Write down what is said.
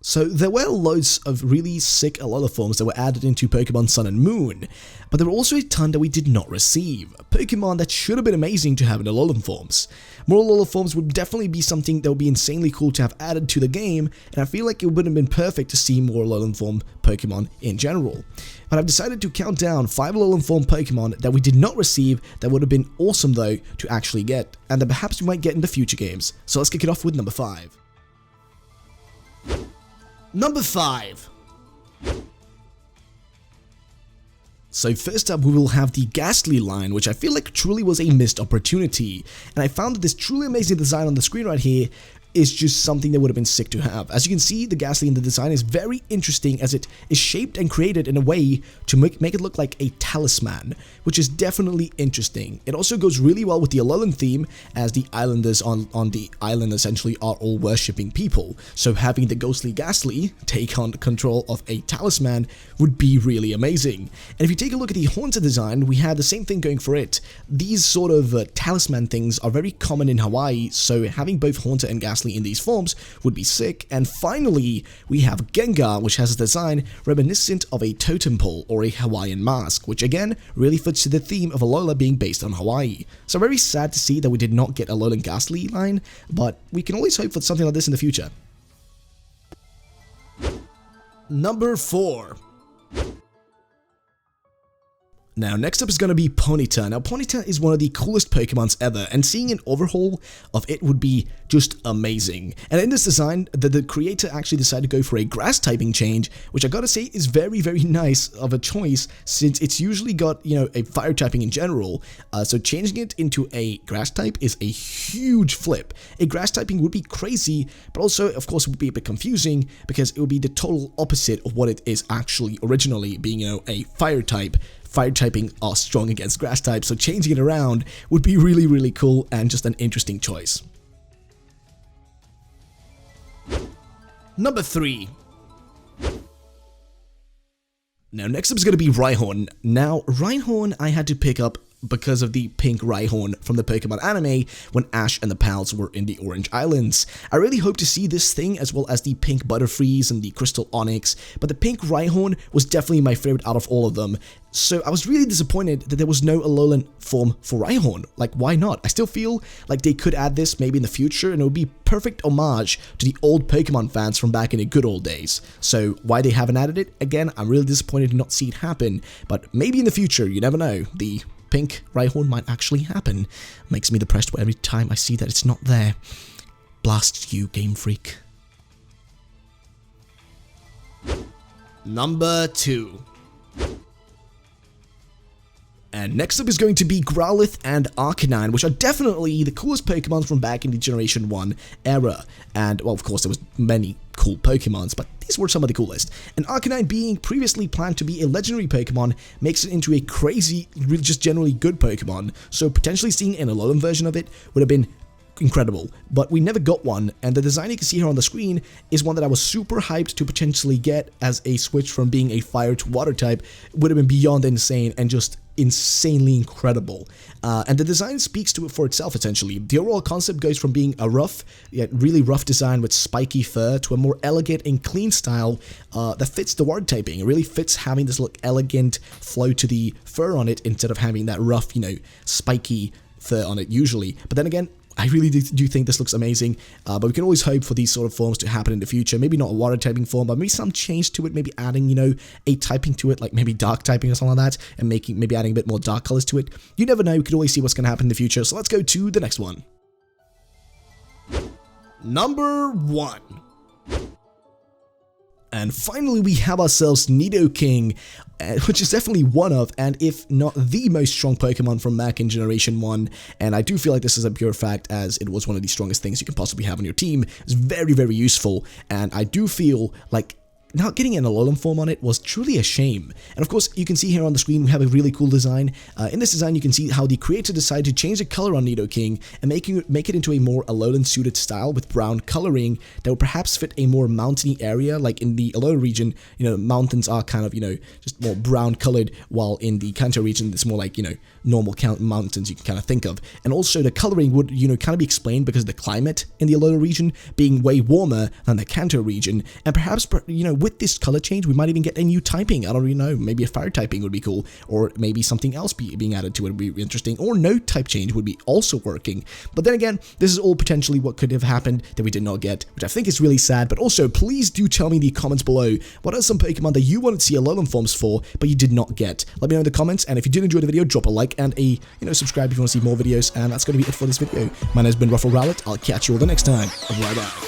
So there were loads of really sick Alola forms that were added into Pokemon Sun and Moon, but there were also a ton that we did not receive. Pokemon that should have been amazing to have in Alolan forms. More Alola forms would definitely be something that would be insanely cool to have added to the game, and I feel like it would have been perfect to see more Alolan form Pokemon in general. But I've decided to count down 5 Alolan form Pokemon that we did not receive that would have been awesome though to actually get, and that perhaps we might get in the future games. So let's kick it off with number 5. Number 5. So first up we will have the Gastly line, which I feel like truly was a missed opportunity, and I found that this truly amazing design on the screen right here is just something that would have been sick to have. As you can see, the Gastly in the design is very interesting as it is shaped and created in a way to make it look like a talisman, which is definitely interesting. It also goes really well with the Alolan theme, as the islanders on the island essentially are all worshipping people. So having the ghostly Gastly take on control of a talisman would be really amazing. And if you take a look at the Haunter design, we had the same thing going for it. These sort of talisman things are very common in Hawaii, so having both Haunter and Gastly in these forms would be sick. And finally, we have Gengar, which has a design reminiscent of a totem pole or a Hawaiian mask, which again really fits to the theme of Alola being based on Hawaii. So very sad to see that we did not get a Alolan Gastly line, but we can always hope for something like this in the future. Number 4. Now, next up is going to be Ponyta. Now, Ponyta is one of the coolest Pokemons ever, and seeing an overhaul of it would be just amazing. And in this design, the creator actually decided to go for a grass typing change, which I gotta say is very, very nice of a choice, since it's usually got, you know, a fire typing in general. So changing it into a grass type is a huge flip. A grass typing would be crazy, but also, of course, it would be a bit confusing, because it would be the total opposite of what it is actually originally, being, you know, a fire type. Fire typing are strong against grass types, so changing it around would be really, really cool and just an interesting choice. Number 3. Now, next up is going to be Rhyhorn. Now, Rhyhorn I had to pick up because of the pink Rhyhorn from the Pokemon anime when Ash and the pals were in the Orange Islands. I really hope to see this thing as well as the pink Butterfrees and the Crystal Onyx, but the pink Rhyhorn was definitely my favorite out of all of them. So I was really disappointed that there was no Alolan form for Rhyhorn. Like, why not? I still feel like they could add this maybe in the future, and it would be perfect homage to the old Pokemon fans from back in the good old days. So why they haven't added it? Again, I'm really disappointed to not see it happen, but maybe in the future, you never know. The pink Rhyhorn might actually happen. Makes me depressed every time I see that it's not there. Blast you, Game Freak. Number 2. And next up is going to be Growlithe and Arcanine, which are definitely the coolest Pokemons from back in the Generation 1 era. And, well, of course, there was many cool Pokemons, but these were some of the coolest. And Arcanine, being previously planned to be a legendary Pokemon, makes it into a crazy, just generally good Pokemon. So potentially seeing an Alolan version of it would have been incredible, but we never got one, and the design you can see here on the screen is one that I was super hyped to potentially get, as a switch from being a fire to water type would have been beyond insane and just insanely incredible. And the design speaks to it for itself essentially. The overall concept goes from being a rough, yet really rough design with spiky fur to a more elegant and clean style that fits the water typing. It really fits having this look elegant flow to the fur on it instead of having that rough, you know, spiky fur on it usually. But then again, I really do think this looks amazing, but we can always hope for these sort of forms to happen in the future. Maybe not a water typing form, but maybe some change to it, maybe adding, you know, a typing to it, like maybe dark typing or something like that, and maybe adding a bit more dark colors to it. You never know, we could always see what's going to happen in the future, so let's go to the next one. Number 1. And finally, we have ourselves IDO King, which is definitely one of, and if not the most strong Pokemon from back in Generation 1, and I do feel like this is a pure fact, as it was one of the strongest things you can possibly have on your team. It's very, very useful, and I do feel like not getting an Alolan form on it was truly a shame. And of course, you can see here on the screen we have a really cool design. In this design, you can see how the creator decided to change the color on IDO King and make it into a more Alolan suited style with brown coloring that would perhaps fit a more mountainy area. Like in the Alola region, you know, mountains are kind of, you know, just more brown colored, while in the Kanto region, it's more like, you know, normal mountains you can kind of think of. And also the coloring would, you know, kind of be explained because of the climate in the Alola region being way warmer than the Kanto region. And perhaps, you know, with this color change, we might even get a new typing. I don't really know. Maybe a fire typing would be cool, or maybe something else being added to it would be interesting, or no type change would be also working. But then again, this is all potentially what could have happened that we did not get, which I think is really sad. But also, please do tell me in the comments below, what are some Pokemon that you wanted to see Alolan forms for, but you did not get? Let me know in the comments, and if you did enjoy the video, drop a like and a, you know, subscribe if you want to see more videos. And that's going to be it for this video. My name has been Growlithe. I'll catch you all the next time. Bye bye.